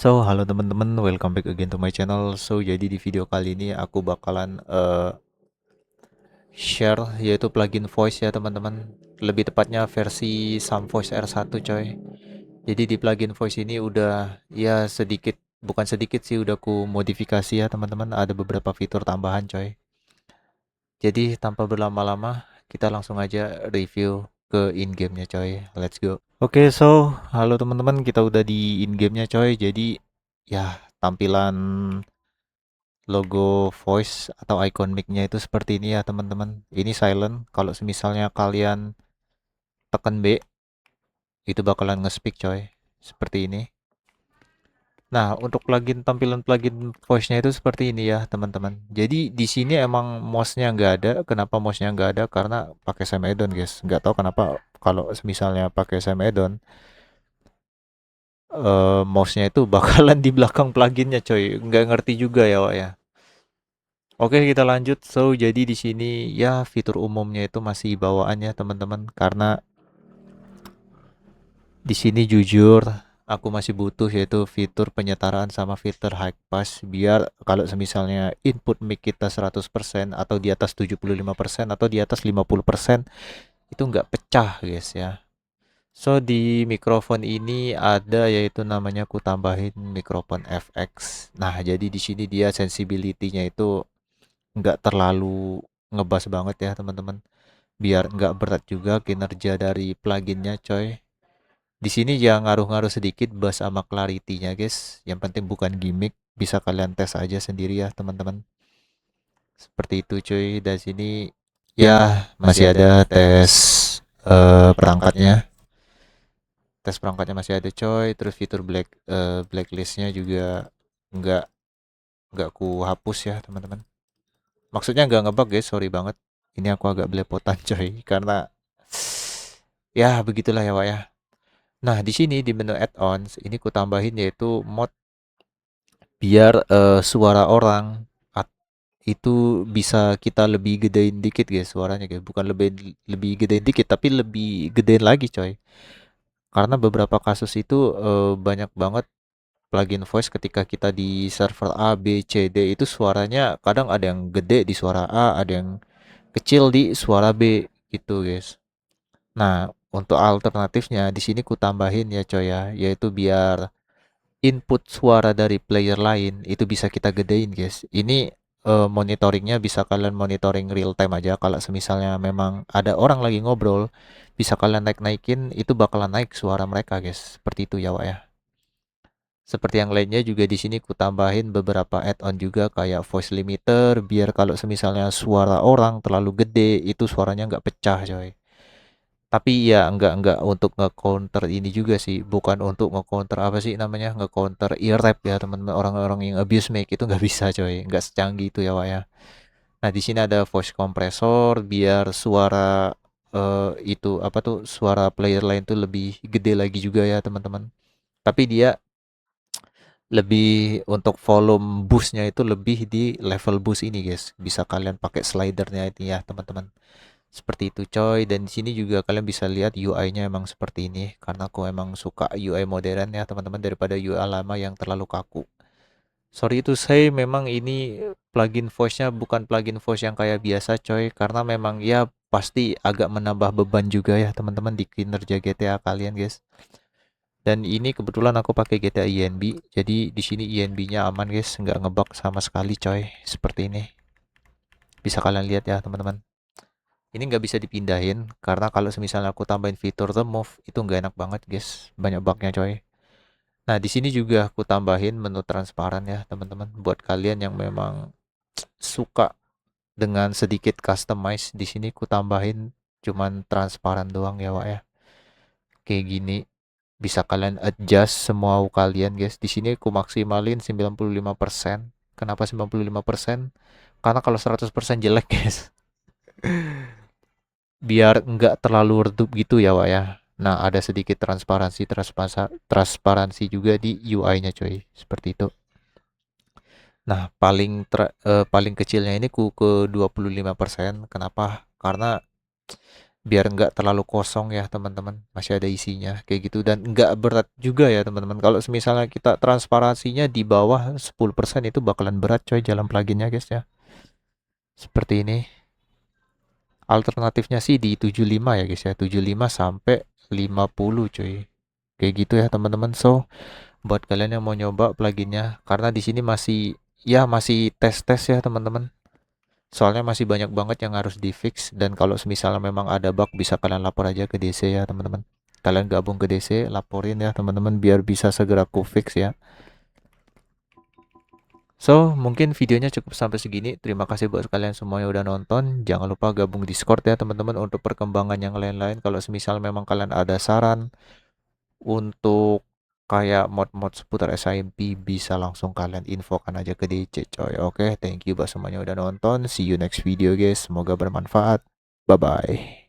Halo teman-teman, welcome back again to my channel. Jadi di video kali ini aku bakalan share yaitu plugin voice ya teman-teman. Lebih tepatnya versi Sam Voice R1 coy. Jadi di plugin voice ini udah ya sedikit, bukan sedikit sih, udah ku modifikasi ya teman-teman. Ada beberapa fitur tambahan coy. Jadi tanpa berlama-lama, kita langsung aja review ke in-game-nya coy. Let's go. Halo teman-teman, kita udah di in-game-nya coy. Jadi ya tampilan logo voice atau icon mic-nya itu seperti ini ya teman-teman. Ini silent. Kalau misalnya kalian tekan B, itu bakalan nge-speak coy. Seperti ini. Nah, untuk tampilan plugin voice-nya itu seperti ini ya teman-teman. Jadi di sini emang mouse-nya nggak ada. Kenapa mouse-nya nggak ada? Karena pakai Sam add-on guys. Nggak tahu kenapa kalau misalnya pakai Sam add-on, mouse-nya itu bakalan di belakang pluginnya coy. Nggak ngerti juga ya Wak ya. Oke, kita lanjut. Jadi di sini ya fitur umumnya itu masih bawaannya teman-teman, karena di sini jujur aku masih butuh yaitu fitur penyetaraan sama fitur high pass biar kalau misalnya input mic kita 100% atau di atas 75% atau di atas 50% itu nggak pecah guys ya. Di mikrofon ini ada yaitu namanya aku tambahin mikrofon FX. Nah, jadi di sini dia sensibility-nya itu nggak terlalu ngebas banget ya teman-teman, biar nggak berat juga kinerja dari pluginnya coy. Di sini ya ngaruh-ngaruh sedikit bass sama clarity-nya guys, yang penting bukan gimmick, bisa kalian tes aja sendiri ya teman-teman. Seperti itu cuy. Dan sini ya masih ada tes perangkatnya, masih ada coy. Terus fitur blacklistnya juga nggak nggak ku hapus ya teman-teman. Maksudnya nggak ngebug guys, sorry banget. Ini aku agak belepotan coy, karena ya begitulah ya Wak ya. Nah di sini di menu add-ons ini ku tambahin yaitu mod biar suara orang itu bisa kita lebih gedein dikit guys suaranya guys. Bukan lebih lebih gedein dikit, tapi lebih gedein lagi coy. Karena beberapa kasus itu banyak banget plugin voice ketika kita di server A, B, C, D itu suaranya kadang ada yang gede di suara A, ada yang kecil di suara B gitu guys. Nah, untuk alternatifnya di sini ku tambahin ya coy ya, yaitu biar input suara dari player lain itu bisa kita gedein guys. Ini monitoringnya bisa kalian monitoring real time aja. Kalau semisalnya memang ada orang lagi ngobrol, bisa kalian naik-naikin, itu bakalan naik suara mereka guys. Seperti itu ya Wak ya. Seperti yang lainnya juga di sini ku tambahin beberapa add-on juga kayak voice limiter biar kalau semisalnya suara orang terlalu gede itu suaranya nggak pecah coy. Tapi ya enggak untuk nge-counter ini juga sih, bukan untuk nge-counter apa sih namanya, nge-counter ear-rap ya teman-teman, orang-orang yang abuse mic itu nggak bisa coy, nggak secanggih itu ya Wak ya. Nah di sini ada voice compressor biar suara itu apa tuh suara player lain tuh lebih gede lagi juga ya teman-teman. Tapi dia lebih untuk volume boostnya itu lebih di level boost ini guys. Bisa kalian pakai slidernya ini ya teman-teman. Seperti itu coy. Dan di sini juga kalian bisa lihat UI-nya emang seperti ini karena aku emang suka UI modern ya teman-teman daripada UI lama yang terlalu kaku. Sorry itu saya memang ini plugin voice-nya bukan plugin voice yang kayak biasa coy, karena memang ya pasti agak menambah beban juga ya teman-teman di kinerja GTA kalian guys. Dan ini kebetulan aku pakai GTA INB, jadi di sini INB-nya aman guys, nggak ngebug sama sekali coy. Seperti ini bisa kalian lihat ya teman-teman. Ini nggak bisa dipindahin karena kalau misalnya aku tambahin fitur remove itu nggak enak banget guys, banyak bugnya coy. Nah di sini juga aku tambahin menu transparan ya teman-teman, buat kalian yang memang suka dengan sedikit customize. Di sini aku tambahin cuman transparan doang ya Wak ya, kayak gini bisa kalian adjust semua kalian guys. Di sini aku maksimalin 95%. Kenapa 95%? Karena kalau 100% jelek guys. Biar nggak terlalu redup gitu ya Wak ya. Nah, ada sedikit transparansi juga di UI-nya coy. Seperti itu. Nah, paling kecilnya ini ku ke 25%. Kenapa? Karena biar nggak terlalu kosong ya teman-teman, masih ada isinya kayak gitu, dan nggak berat juga ya teman-teman. Kalau misalnya kita transparansinya di bawah 10% itu bakalan berat coy jalan pluginnya guys ya, seperti ini. Alternatifnya sih di 75 ya guys ya, 75 sampai 50 cuy, kayak gitu ya teman-teman. So buat kalian yang mau nyoba pluginnya, karena di sini masih, ya masih tes-tes ya teman-teman. Soalnya masih banyak banget yang harus di fix, dan kalau misalnya memang ada bug bisa kalian lapor aja ke DC ya teman-teman. Kalian gabung ke DC, laporin ya teman-teman biar bisa segera ku fix ya. So, mungkin videonya cukup sampai segini. Terima kasih buat kalian semua yang udah nonton. Jangan lupa gabung Discord ya teman-teman untuk perkembangan yang lain-lain. Kalau semisal memang kalian ada saran untuk kayak mod-mod seputar SIMP, bisa langsung kalian infokan aja ke DC coy. Oke, thank you buat semuanya udah nonton. See you next video guys. Semoga bermanfaat. Bye bye.